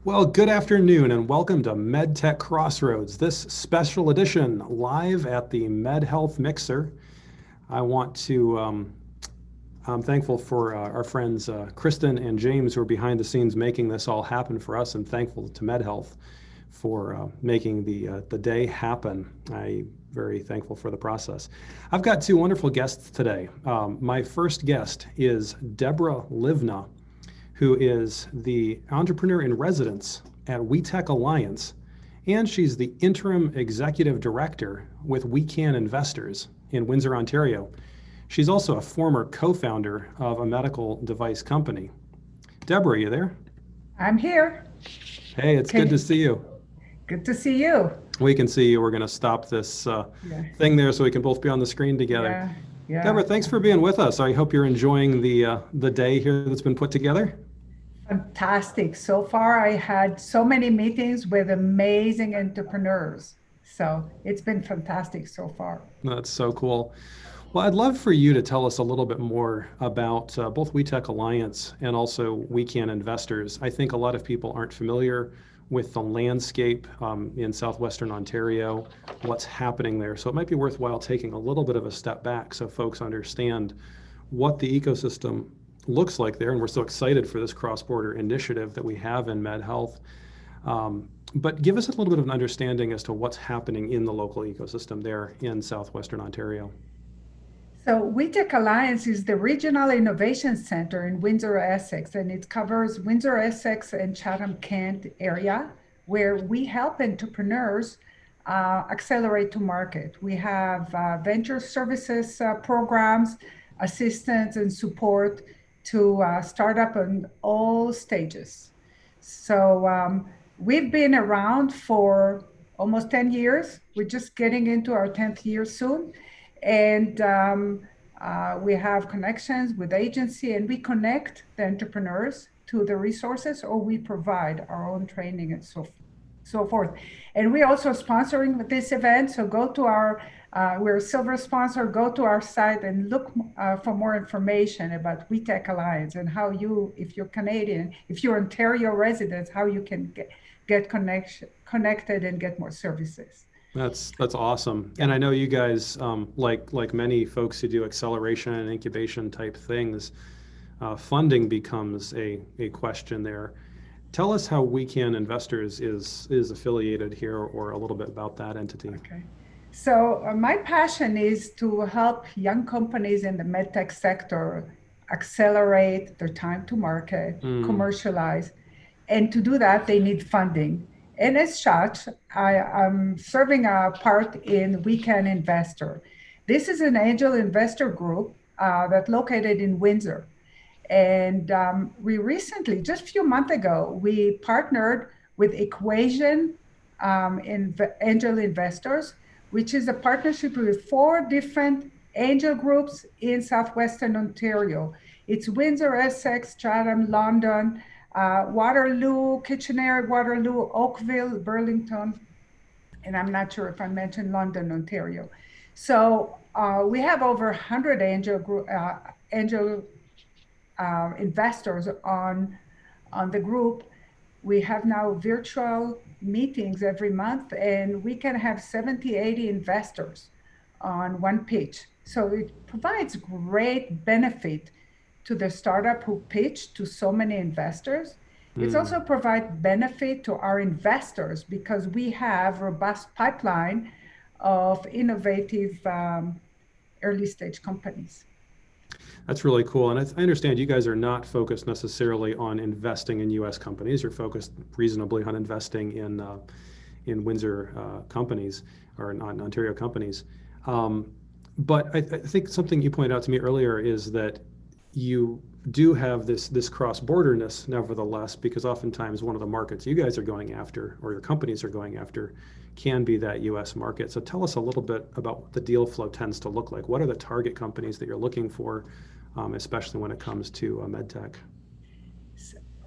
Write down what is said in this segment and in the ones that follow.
Well, good afternoon and welcome to MedTech Crossroads, this special edition live at the MedHealth Mixer. I want to, I'm thankful for our friends Kristen and James who are behind the scenes making this all happen for us, and thankful to MedHealth for making the day happen. I'm very thankful for the process. I've got two wonderful guests today. My first guest is Deborah Livneh, who is the entrepreneur in residence at WeTech Alliance, and she's the interim executive director with WECAN Investors in Windsor, Ontario. She's also a former co-founder of a medical device company. Deborah, are you there? I'm here. Hey, it's good to see you. Good to see you. We can see you. We're going to stop this Yeah, thing there so we can both be on the screen together. yeah, Deborah, yeah. thanks for being with us. I hope you're enjoying the day here that's been put together. Fantastic. So far, I had so many meetings with amazing entrepreneurs. So it's been fantastic so far. That's so cool. Well, I'd love for you to tell us a little bit more about both WeTech Alliance and also WeCan Investors. I think a lot of people aren't familiar with the landscape in southwestern Ontario, what's happening there. So it might be worthwhile taking a little bit of a step back so folks understand what the ecosystem looks like there. And we're so excited for this cross-border initiative that we have in MedHealth. But give us a little bit of an understanding as to what's happening in the local ecosystem there in southwestern Ontario. So WeTech Alliance is the Regional Innovation Center in Windsor, Essex, and it covers Windsor, Essex, and Chatham-Kent area, where we help entrepreneurs accelerate to market. We have venture services programs, assistance and support to startup on all stages. So we've been around for almost 10 years. We're just getting into our 10th year soon. And we have connections with agency, and we connect the entrepreneurs to the resources, or we provide our own training and so forth. And we also sponsoring this event. So go to our, we're a silver sponsor, go to our site and look for more information about WeTech Alliance and how you, if you're Canadian, if you're Ontario residents, how you can get connected and get more services. That's awesome. And I know you guys, like many folks who do acceleration and incubation type things, funding becomes a question there. Tell us how WeCan Investors is affiliated here, or a little bit about that entity. Okay. So my passion is to help young companies in the medtech sector accelerate their time to market, commercialize, and to do that, they need funding. And as such, I am serving a part in WECAN Investor. This is an angel investor group that's located in Windsor. And we recently, just a few months ago, we partnered with Equation Angel Investors, which is a partnership with 4 different angel groups in southwestern Ontario. It's Windsor, Essex, Chatham, London, Waterloo, Kitchener-Waterloo, Oakville, Burlington, and I'm not sure if I mentioned London, Ontario. So we have over 100 angel investors on the group. We have now virtual meetings every month, and we can have 70, 80 investors on one pitch. So it provides great benefit to the startup who pitch to so many investors. It's also provide benefit to our investors because we have robust pipeline of innovative early stage companies. That's really cool. And I understand you guys are not focused necessarily on investing in U.S. companies. You're focused reasonably on investing in Windsor companies or in Ontario companies. But I think something you pointed out to me earlier is that you do have this cross-borderness nevertheless, because oftentimes one of the markets you guys are going after, or your companies are going after, can be that U.S. market. So tell us a little bit about what the deal flow tends to look like. What are the target companies that you're looking for, especially when it comes to MedTech?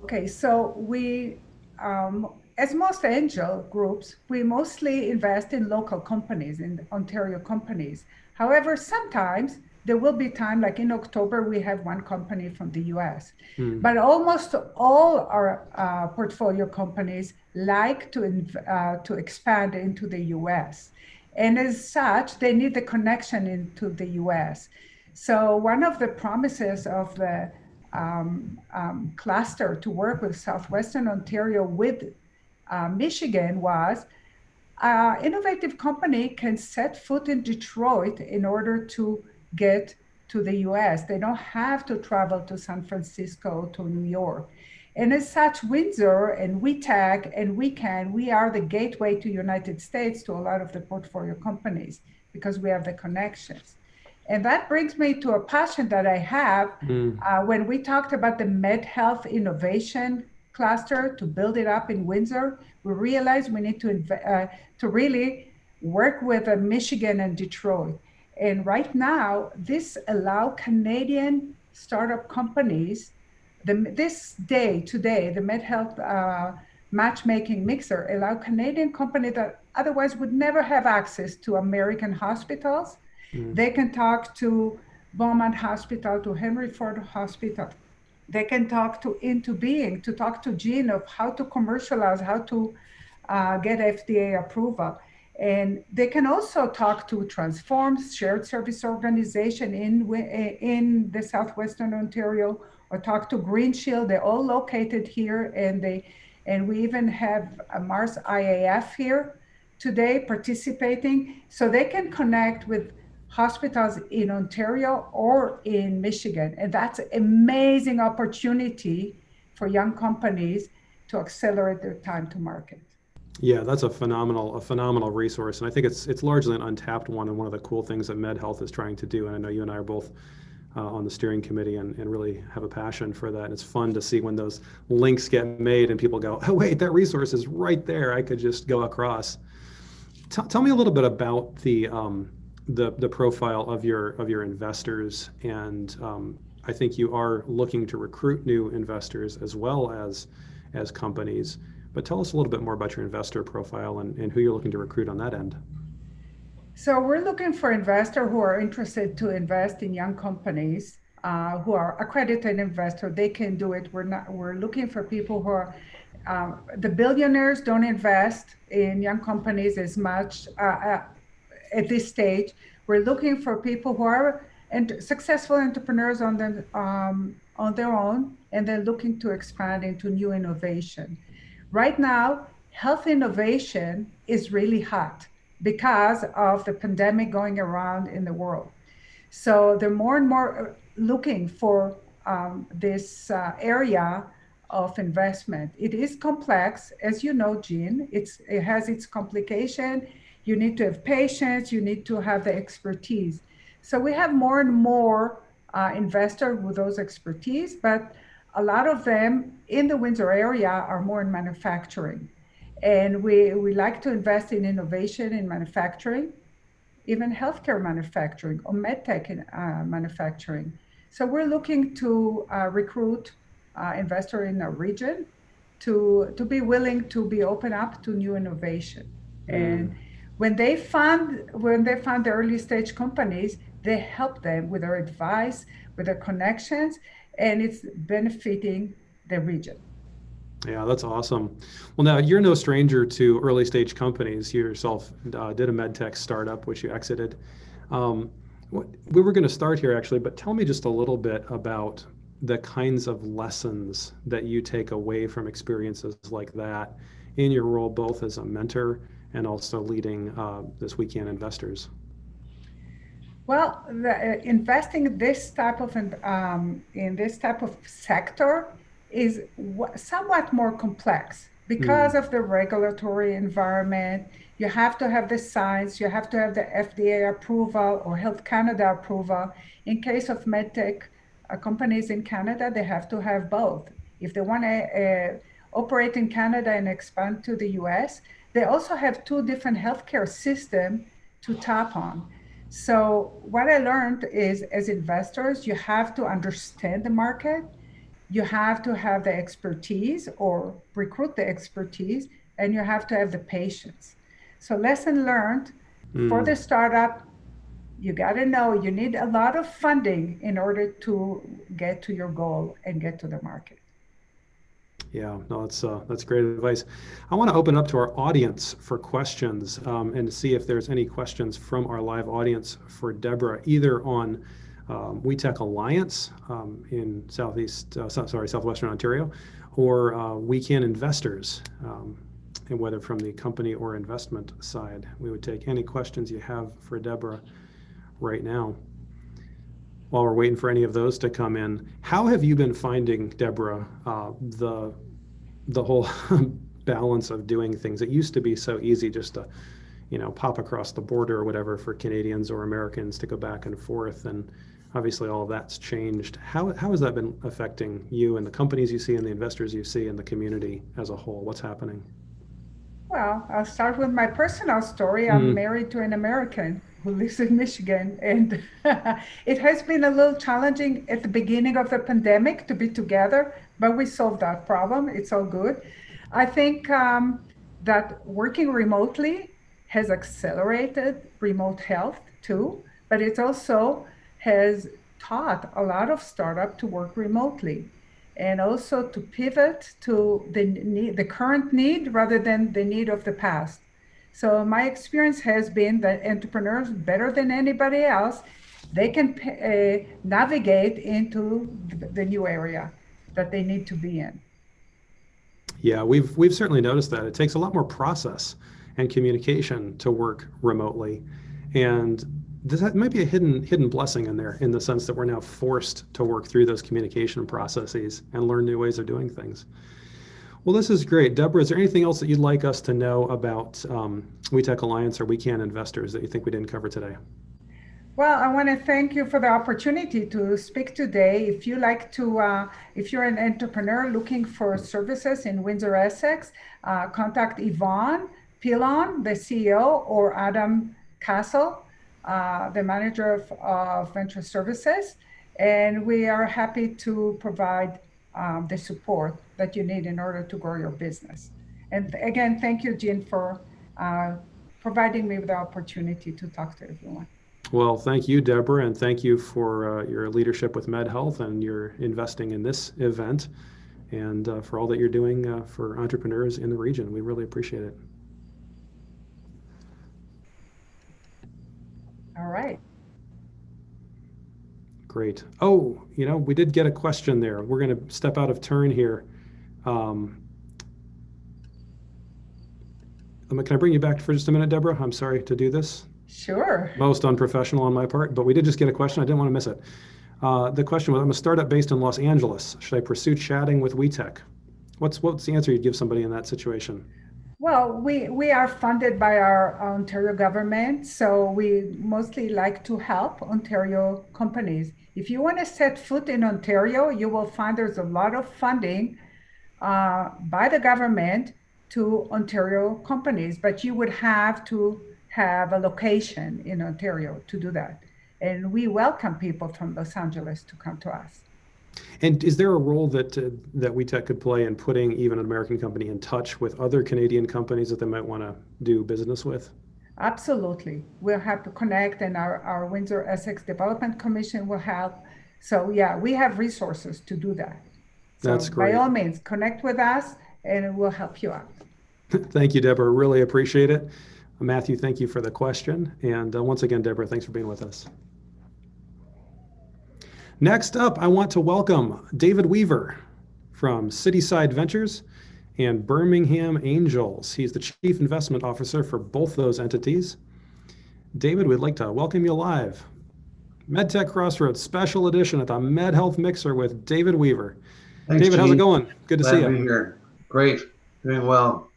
Okay, so we, as most angel groups, we mostly invest in local companies, in Ontario companies. However, sometimes there will be time, like in October, we have one company from the US. Mm. But almost all our portfolio companies like to expand into the US. And as such, they need the connection into the US. So one of the promises of the cluster to work with Southwestern Ontario with Michigan was innovative company can set foot in Detroit in order to get to the US. They don't have to travel to San Francisco, to New York. And as such, Windsor and WETAC and WECAN, we are the gateway to United States to a lot of the portfolio companies because we have the connections. And that brings me to a passion that I have. Mm. When we talked about the MedHealth innovation cluster to build it up in Windsor, we realized we need to really work with Michigan and Detroit. And right now, this allow Canadian startup companies, this day, today, the MedHealth matchmaking mixer allow Canadian company that otherwise would never have access to American hospitals. Mm. They can talk to Beaumont Hospital, to Henry Ford Hospital. They can talk to Into Being, to talk to Gene of how to commercialize, how to get FDA approval. And they can also talk to Transform, shared service organization in the Southwestern Ontario, or talk to Green Shield. They're all located here, and we even have a Mars IAF here today participating, so they can connect with hospitals in Ontario or in Michigan. And that's an amazing opportunity for young companies to accelerate their time to market. Yeah, that's a phenomenal resource, and I think it's largely an untapped one, and one of the cool things that MedHealth is trying to do. And I know you and I are both on the steering committee and really have a passion for that. And it's fun to see when those links get made and people go, "Oh wait, that resource is right there. I could just go across." Tell me a little bit about the profile of your investors, and I think you are looking to recruit new investors as well as companies. But tell us a little bit more about your investor profile and who you're looking to recruit on that end. So we're looking for investors who are interested to invest in young companies, who are accredited investors. They can do it. We're looking for people who are the billionaires don't invest in young companies as much at this stage. We're looking for people who are successful entrepreneurs on their own, and they're looking to expand into new innovation. Right now, health innovation is really hot because of the pandemic going around in the world. So they're more and more looking for this area of investment. It is complex, as you know, Jean. It has its complication. You need to have patience. You need to have the expertise. So we have more and more investors with those expertise, but a lot of them in the Windsor area are more in manufacturing. And we like to invest in innovation in manufacturing, even healthcare manufacturing or MedTech in manufacturing. So we're looking to recruit investor in our region to be willing to be open up to new innovation. Mm. And when they fund the early stage companies, they help them with their advice, with their connections, and it's benefiting the region. Yeah, that's awesome. Well, now you're no stranger to early stage companies. You yourself did a MedTech startup, which you exited. We were going to start here actually, but tell me just a little bit about the kinds of lessons that you take away from experiences like that in your role, both as a mentor and also leading this WECAN investors. Well, investing in this type of sector is somewhat more complex Mm. because of the regulatory environment. You have to have the science, you have to have the FDA approval or Health Canada approval. In case of medtech companies in Canada, they have to have both. If they want to operate in Canada and expand to the US, they also have two different healthcare systems to tap on. So what I learned is, as investors, you have to understand the market, you have to have the expertise or recruit the expertise, and you have to have the patience. So lesson learned for Mm. the startup, You got to know you need a lot of funding in order to get to your goal and get to the market. Yeah, no, that's great advice. I want to open up to our audience for questions and see if there's any questions from our live audience for Deborah, either on WeTech Alliance in Southwestern Ontario, or WECAN investors, and whether from the company or investment side. We would take any questions you have for Deborah right now. While we're waiting for any of those to come in, how have you been finding, Deborah, the whole balance of doing things? It used to be so easy just to, pop across the border or whatever for Canadians or Americans to go back and forth, and obviously all of that's changed. How has that been affecting you and the companies you see and the investors you see and the community as a whole? What's happening? Well, I'll start with my personal story. I'm Mm, married to an American who lives in Michigan, and it has been a little challenging at the beginning of the pandemic to be together, but we solved that problem. It's all good. I think that working remotely has accelerated remote health too, but it also has taught a lot of startup to work remotely and also to pivot to the current need rather than the need of the past. So my experience has been that entrepreneurs, better than anybody else, they can navigate into the new area that they need to be in. yeah, we've certainly noticed that. It takes a lot more process and communication to work remotely. And that might be a hidden blessing in there, in the sense that we're now forced to work through those communication processes and learn new ways of doing things. Well, this is great. Deborah, is there anything else that you'd like us to know about WeTech Alliance or WeCan investors that you think we didn't cover today? Well, I want to thank you for the opportunity to speak today. If you like to, if you're an entrepreneur looking for services in Windsor, Essex, contact Yvonne Pilon, the CEO, or Adam Castle, the manager of venture services. And we are happy to provide the support that you need in order to grow your business. And again, thank you, Jean, for providing me with the opportunity to talk to everyone. Well, thank you, Deborah, and thank you for your leadership with MedHealth and your investing in this event, and for all that you're doing for entrepreneurs in the region. We really appreciate it. All right. Great. Oh, we did get a question there. We're going to step out of turn here. Can I bring you back for just a minute, Deborah? I'm sorry to do this. Sure. Most unprofessional on my part, but we did just get a question. I didn't want to miss it. The question was, I'm a startup based in Los Angeles. Should I pursue chatting with WeTech? What's the answer you'd give somebody in that situation? Well, we are funded by our Ontario government, so we mostly like to help Ontario companies. If you want to set foot in Ontario, you will find there's a lot of funding by the government to Ontario companies, but you would have to have a location in Ontario to do that. And we welcome people from Los Angeles to come to us. And is there a role that WeTech could play in putting even an American company in touch with other Canadian companies that they might want to do business with? Absolutely. We'll have to connect, and our Windsor Essex Development Commission will help. So yeah, we have resources to do that. So That's great. by all means, connect with us and we'll help you out. Thank you, Deborah. Really appreciate it. Matthew, thank you for the question. And once again, Deborah, thanks for being with us. Next up, I want to welcome David Weaver from CitySide Ventures and Birmingham Angels. He's the Chief Investment Officer for both those entities. David, we'd like to welcome you live. MedTech Crossroads Special Edition at the MedHealth Mixer with David Weaver. Thanks, David, Gene. how's it going? Good to see you. Glad to be here. Great. Doing well.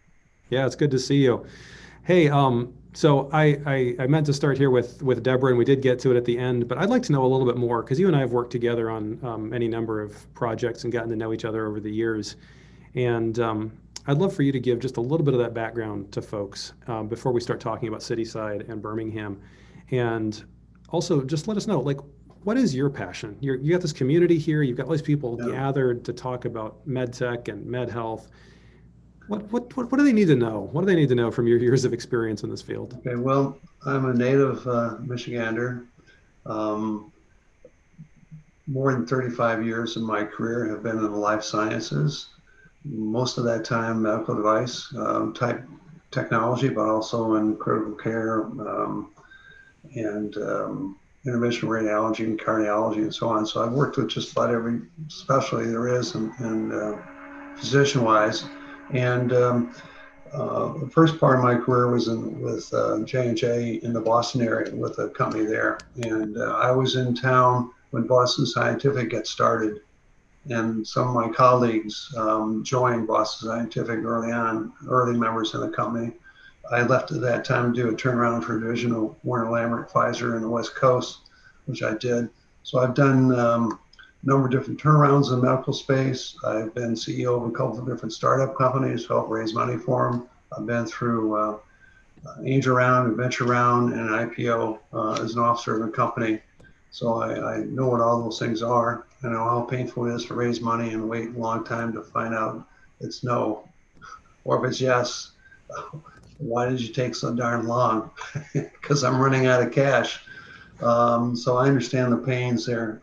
Yeah, it's good to see you. Hey, so I meant to start here with Deborah, and we did get to it at the end, but I'd like to know a little bit more, because you and I have worked together on any number of projects and gotten to know each other over the years. And I'd love for you to give just a little bit of that background to folks before we start talking about CitySide and Birmingham. And also just let us know, like, what is your passion? You got this community here, you've got all these people gathered to talk about MedTech and MedHealth. What do they need to know? What do they need to know from your years of experience in this field? Okay, well, I'm a native Michigander, Um, More than 35 years of my career have been in the life sciences. Most of that time, medical device type technology, but also in critical care and interventional radiology and cardiology and so on. So I've worked with just about every specialty there is and physician-wise. And the first part of my career was with J&J in the Boston area with a company there. And I was in town when Boston Scientific got started. And some of my colleagues joined Boston Scientific early on, early members of the company. I left at that time to do a turnaround for a division of Warner Lambert Pfizer in the West Coast, which I did. So I've done a number of different turnarounds in the medical space. I've been CEO of a couple of different startup companies, helped raise money for them. I've been through angel round, and venture round, and an IPO as an officer of the company. So I know what all those things are. I know how painful it is to raise money and wait a long time to find out it's no, or if it's yes. Why did you take so darn long? Because I'm running out of cash. So I understand the pains there.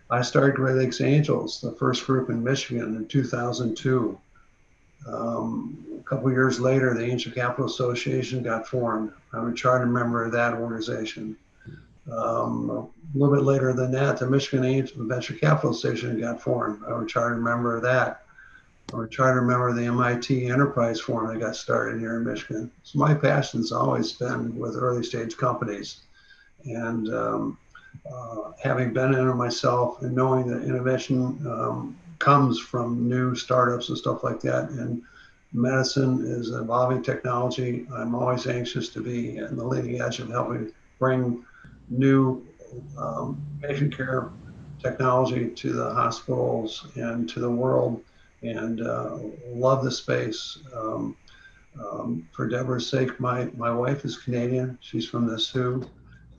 I started Great Lakes Angels, the first group in Michigan in 2002. A couple of years later, the Angel Capital Association got formed. I'm a charter member of that organization. A little bit later than that, the Michigan Angel Venture Capital Association got formed. I'm a charter member of that. I'm a charter member of the MIT Enterprise Forum that got started here in Michigan. So my passion's always been with early stage companies. And having been in it myself and knowing that innovation comes from new startups and stuff like that. And medicine is an evolving technology. I'm always anxious to be in the leading edge of helping bring new patient care technology to the hospitals and to the world, and love the space. For Deborah's sake, my wife is Canadian. She's from the Sioux,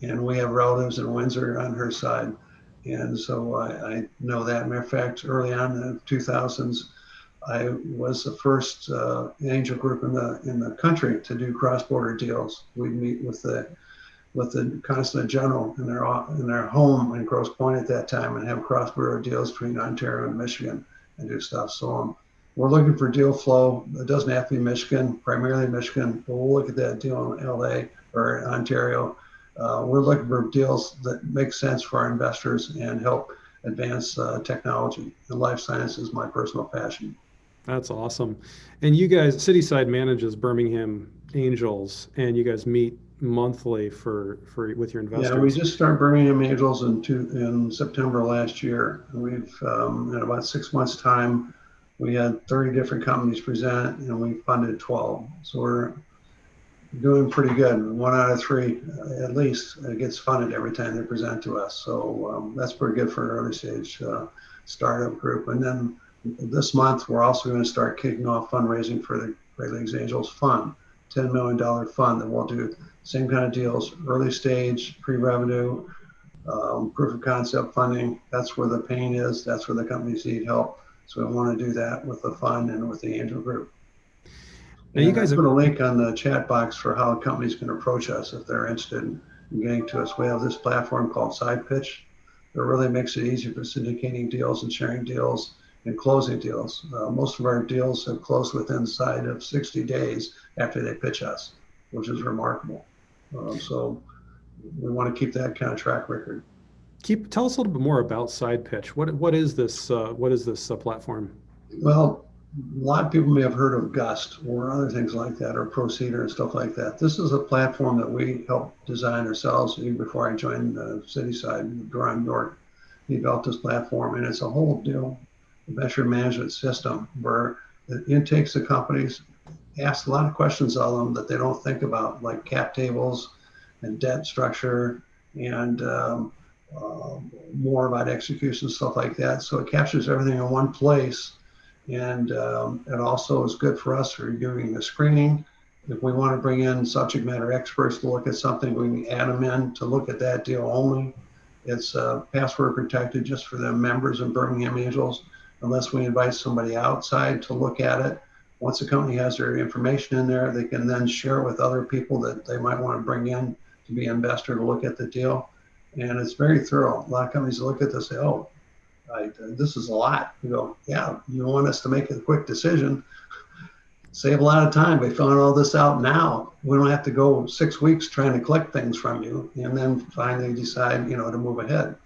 and we have relatives in Windsor on her side. And so I know that. Matter of fact, early on in the 2000s, I was the first angel group in the country to do cross-border deals. We'd meet with the Consulate General in their home in Grosse Pointe at that time and have cross-border deals between Ontario and Michigan and do stuff. So we're looking for deal flow. It doesn't have to be Michigan, primarily Michigan, but we'll look at that deal in LA or Ontario. We're looking for deals that make sense for our investors and help advance technology. And life science is my personal passion. That's awesome. And you guys, CitySide manages Birmingham Angels, and you guys meet monthly for with your investors. Yeah, we just started Birmingham Angels in September last year. We've in about 6 months' time, we had 30 different companies present, and we funded 12. So we're doing pretty good. 1 out of 3, at least, gets funded every time they present to us. So that's pretty good for an early stage startup group. And then this month, we're also going to start kicking off fundraising for the Great Lakes Angels Fund, $10 million fund that will do same kind of deals, early stage, pre-revenue, proof of concept funding. That's where the pain is. That's where the companies need help. So we want to do that with the fund and with the angel group. Now you guys put a link on the chat box for how companies can approach us if they're interested in getting to us. We have this platform called Side Pitch that really makes it easy for syndicating deals and sharing deals and closing deals. Most of our deals have closed within inside of 60 days after they pitch us, which is remarkable. So we want to keep that kind of track record. Tell us a little bit more about Side Pitch. What is this platform? Well, a lot of people may have heard of Gust or other things like that, or Proceeder and stuff like that. This is a platform that we helped design ourselves even before I joined CitySide. Ron York, he built this platform, and it's a whole deal venture management system where it takes the companies, asks a lot of questions of them that they don't think about, like cap tables and debt structure and more about execution, stuff like that. So it captures everything in one place. And it also is good for us for doing the screening. If we want to bring in subject matter experts to look at something, we can add them in to look at that deal only. It's password protected just for the members of Birmingham Angels, unless we invite somebody outside to look at it. Once a company has their information in there, they can then share it with other people that they might want to bring in to be an investor to look at the deal. And it's very thorough. A lot of companies look at this and say, oh, this is a lot. You go, yeah, you want us to make a quick decision, save a lot of time by filling all this out now. We don't have to go 6 weeks trying to collect things from you and then finally decide, to move ahead.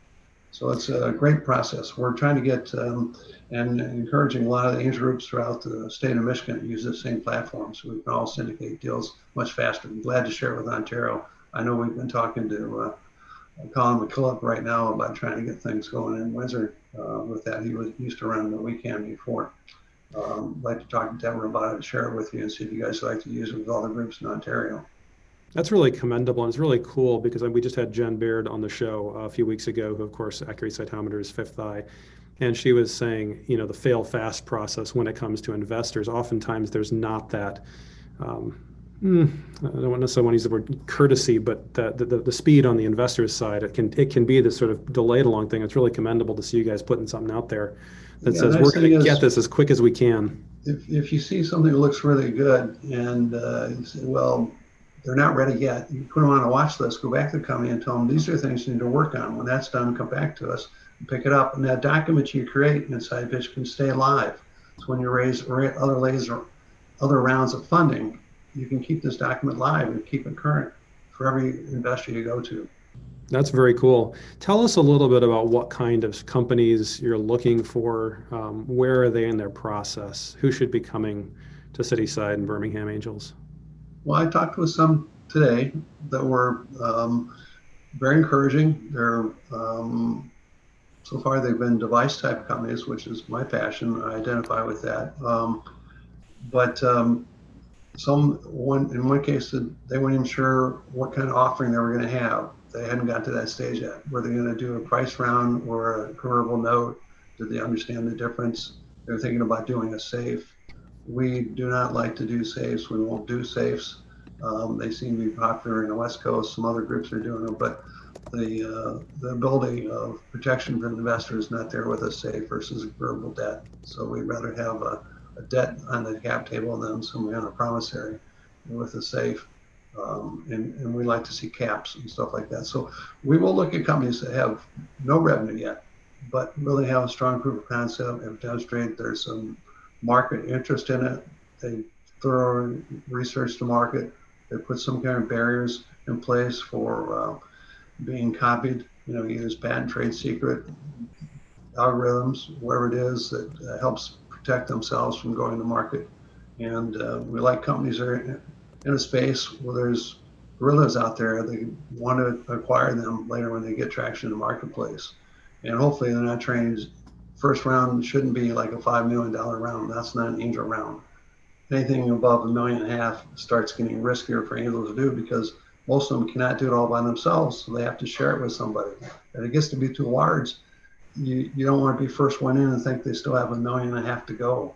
So it's a great process. We're trying to get and encouraging a lot of the angel groups throughout the state of Michigan to use the same platform so we can all syndicate deals much faster. I'm glad to share it with Ontario. I know we've been talking to Colin McKillop right now about trying to get things going in Windsor with that. He used to run the WECAN before. I'd like to talk to Deborah about it and share it with you and see if you guys would like to use it with all the groups in Ontario. That's really commendable, and it's really cool because we just had Jen Baird on the show a few weeks ago, who of course Accurate Cytometer is fifth eye, and she was saying, the fail fast process when it comes to investors, oftentimes there's not that, I don't necessarily want to use the word courtesy, but the speed on the investor's side, it can be this sort of delayed along thing. It's really commendable to see you guys putting something out there that says we're going to get this as quick as we can. If you see something that looks really good and you say, well, they're not ready yet, you put them on a watch list, go back to the company and tell them these are things you need to work on. When that's done, come back to us and pick it up. And that document you create inside pitch can stay live. So when you raise other rounds of funding, you can keep this document live and keep it current for every investor you go to. That's very cool. Tell us a little bit about what kind of companies you're looking for. Where are they in their process? Who should be coming to CitySide and Birmingham Angels? Well, I talked with some today that were very encouraging. They're so far they've been device type companies, which is my passion. I identify with that. But in one case, they weren't even sure what kind of offering they were going to have. They hadn't got to that stage yet. Were they going to do a price round or a convertible note? Did they understand the difference? They're thinking about doing a safe. We do not like to do safes. We won't do safes. They seem to be popular in the West Coast. Some other groups are doing them, but the ability of protection for the investor is not there with a safe versus a convertible debt. So we'd rather have a debt on the cap table than somebody on a promissory with a safe. And we like to see caps and stuff like that. So we will look at companies that have no revenue yet, but really have a strong proof of concept and demonstrate there's some market interest in it. They thorough research the market. They put some kind of barriers in place for being copied. Use patent, trade secret, algorithms, whatever it is that helps protect themselves from going to market. And we like companies that are in a space where there's gorillas out there. They want to acquire them later when they get traction in the marketplace. And hopefully they're not trained. First round shouldn't be like a $5 million round. That's not an angel round. Anything above $1.5 million starts getting riskier for angels to do because most of them cannot do it all by themselves. So they have to share it with somebody. And it gets to be too large. You don't want to be first one in and think they still have $1.5 million to go.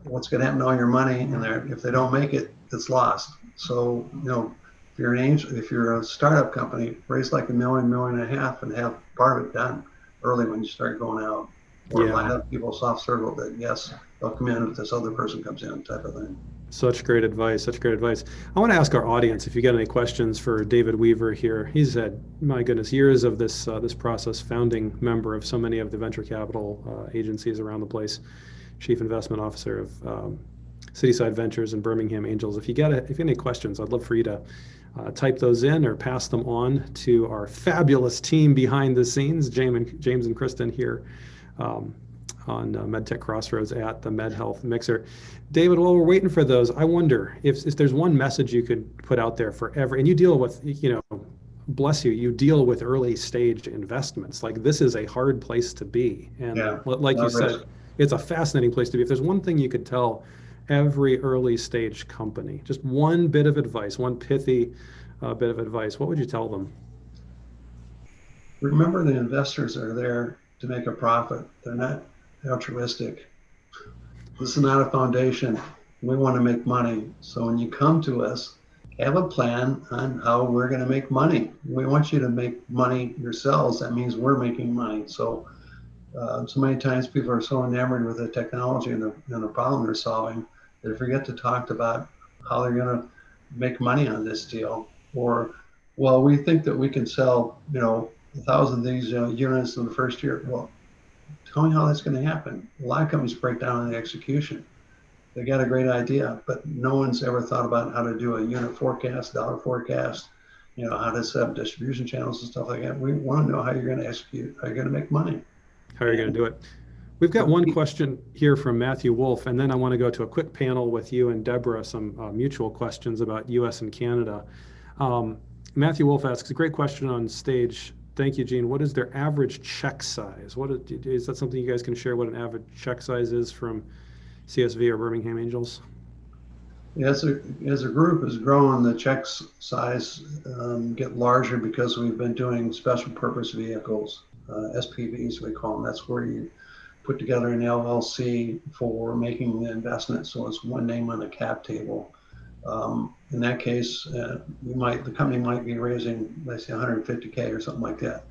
What's going to happen to all your money? And if they don't make it, it's lost. So, if you're an angel, if you're a startup company, raise like $1 million, $1.5 million and have part of it done early when you start going out. Or line up people soft circle that, yes, they'll come in if this other person comes in type of thing. Such great advice, such great advice. I want to ask our audience if you got any questions for David Weaver here. He's had, my goodness, years of this process, founding member of so many of the venture capital agencies around the place, chief investment officer of CitySide Ventures and Birmingham Angels. If you got any questions, I'd love for you to type those in or pass them on to our fabulous team behind the scenes, James and Kristen here on MedTech Crossroads at the MedHealth Mixer. David, while we're waiting for those, I wonder if there's one message you could put out there for and you deal with, bless you, you deal with early stage investments. Like, this is a hard place to be. And like you said, it's a fascinating place to be. If there's one thing you could tell every early stage company, just one bit of advice, one pithy bit of advice, what would you tell them? Remember, the investors are there to make a profit. They're not altruistic. This is not a foundation. We want to make money. So when you come to us, have a plan on how we're going to make money. We want you to make money yourselves. That means we're making money. So so many times people are so enamored with the technology and the problem they're solving that they forget to talk about how they're going to make money on this deal, or Well, we think that we can sell, 1,000 of these units in the first year. Well, tell me how that's going to happen. A lot of companies break down in the execution. They got a great idea, but no one's ever thought about how to do a unit forecast, dollar forecast, how to set up distribution channels and stuff like that. We want to know how you're going to execute, how you're going to make money. How are you going to do it? We've got one question here from Matthew Wolf, and then I want to go to a quick panel with you and Deborah, some mutual questions about US and Canada. Matthew Wolf asks, a great question on stage. Thank you, Gene. What is their average check size? Is that something you guys can share what an average check size is from CSV or Birmingham Angels? Yeah, as a group has grown, the check size get larger because we've been doing special purpose vehicles, SPVs we call them. That's where you put together an LLC for making the investment, so it's one name on the cap table. In that case, the company might be raising, let's say, 150K or something like that,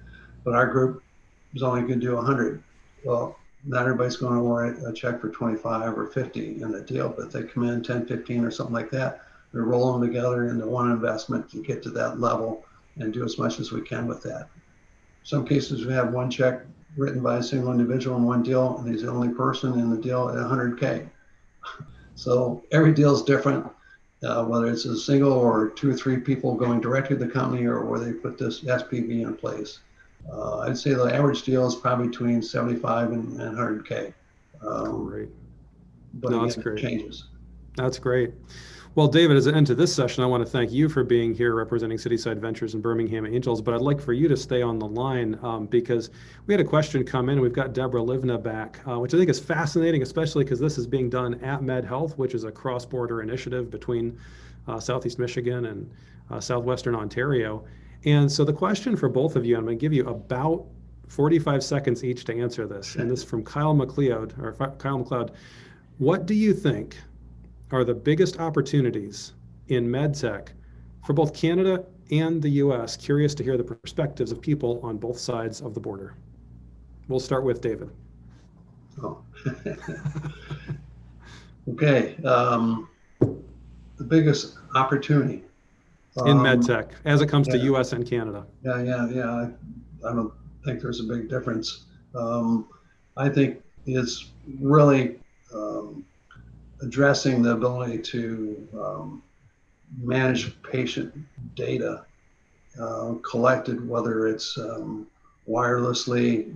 but our group is only going to do 100. Well, not everybody's going to write a check for 25 or 50 in the deal, but they come in 10, 15 or something like that. We roll them together into one investment to get to that level and do as much as we can with that. Some cases we have one check written by a single individual in one deal, and he's the only person in the deal at 100K. So every deal is different, whether it's a single or 2 or 3 people going directly to the company or where they put this SPV in place. I'd say the average deal is probably between 75 and 100K. Great. But No, again, that's great. It changes. That's great. Well, David, as an end to this session, I want to thank you for being here representing CitySide Ventures and Birmingham Angels, but I'd like for you to stay on the line because we had a question come in, and we've got Deborah Livneh back, which I think is fascinating, especially because this is being done at MedHealth, which is a cross-border initiative between Southeast Michigan and Southwestern Ontario. And so the question for both of you, I'm going to give you about 45 seconds each to answer this, and this is from Kyle McLeod. What do you think are the biggest opportunities in MedTech for both Canada and the US? Curious to hear the perspectives of people on both sides of the border. We'll start with David. Oh. Okay. The biggest opportunity in MedTech as it comes to US and Canada. Yeah. I don't think there's a big difference. I think it's really addressing the ability to manage patient data collected, whether it's wirelessly,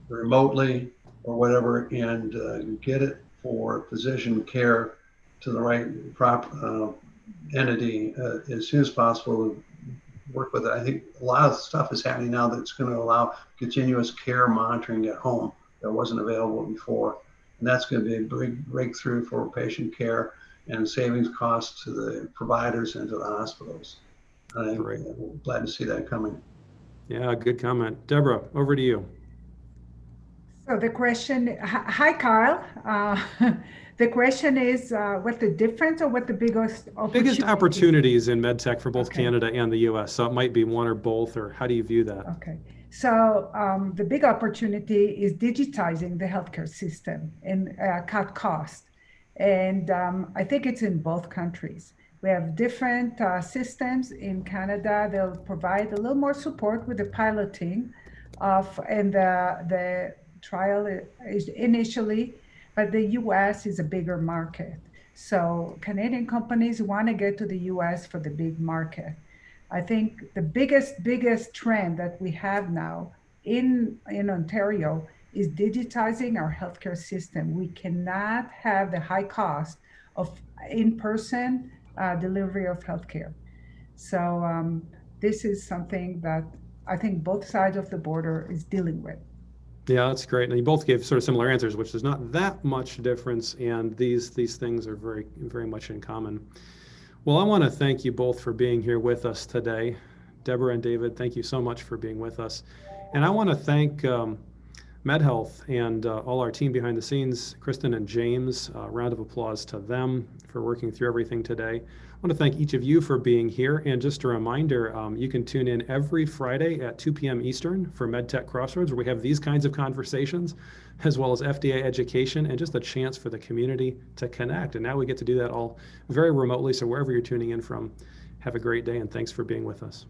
remotely, or whatever, and get it for physician care to the right entity as soon as possible to work with it. I think a lot of stuff is happening now that's going to allow continuous care monitoring at home that wasn't available before. And that's going to be a big breakthrough for patient care and savings costs to the providers and to the hospitals. I'm glad to see that coming. Yeah, good comment. Deborah, over to you. So the question, hi Kyle. The question is what the difference or what the biggest opportunities in MedTech for both Canada and the US. So it might be one or both, or how do you view that? Okay. So the big opportunity is digitizing the healthcare system and cut costs. And I think it's in both countries. We have different systems. In Canada, they'll provide a little more support with the piloting and the trial is initially, but the US is a bigger market. So Canadian companies want to get to the US for the big market. I think the biggest trend that we have now in Ontario is digitizing our healthcare system. We cannot have the high cost of in-person delivery of healthcare. So this is something that I think both sides of the border is dealing with. Yeah, that's great. And you both gave sort of similar answers, which there's not that much difference, and these things are very, very much in common. Well, I want to thank you both for being here with us today. Deborah and David, thank you so much for being with us. And I want to thank MedHealth and all our team behind the scenes, Kristen and James. Round of applause to them for working through everything today. I want to thank each of you for being here. And just a reminder, you can tune in every Friday at 2 p.m. Eastern for MedTech Crossroads, where we have these kinds of conversations, as well as FDA education and just a chance for the community to connect. And now we get to do that all very remotely. So wherever you're tuning in from, Have a great day, and thanks for being with us.